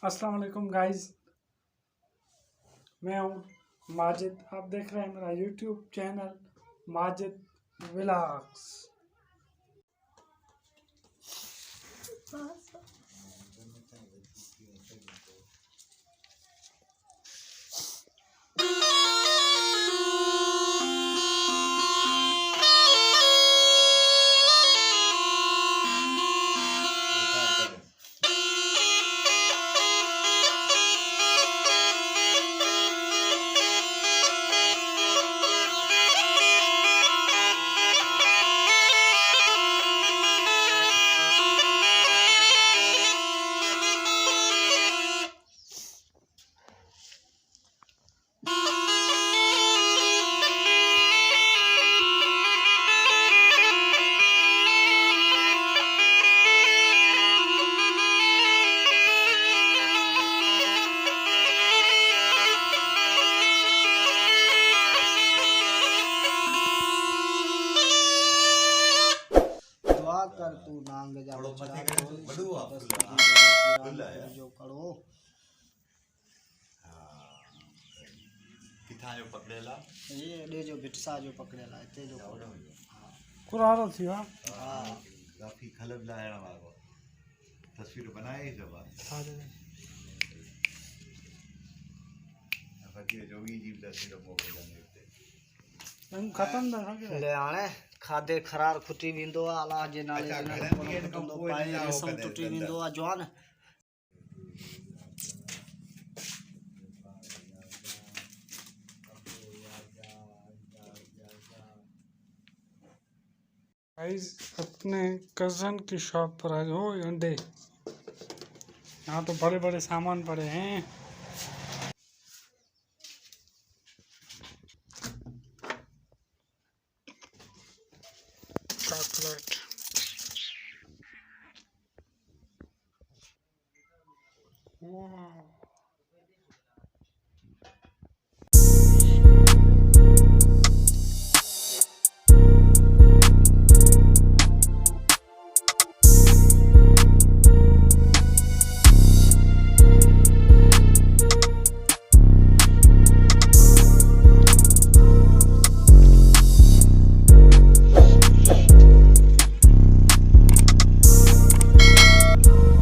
अस्सलाम वालेकुम गाइस, मैं हूँ माजिद। आप देख रहे हैं मेरा यूट्यूब चैनल माजिद व्लॉग्स। कर तू नांग जा जो करो किथा जो पकड़ेला ये दे जो बिटसा जो पकड़ेला इते जो पकड़ो कुरारो थी हां काफी खलब लायण वारो तस्वीर बनाई जब बाकी जोगी जी तस्वीर मोके जाने हम खत्म ना ले आणे खादे खरार खुटी विंदो आ अल्लाह जे नाले जो पाए रेशम टूटी विंदो आ जवान गाइस अपने कज़न की शॉप पर आए हो अंडे। यहाँ तो बड़े बड़े सामान पड़े हैं। चॉकलेट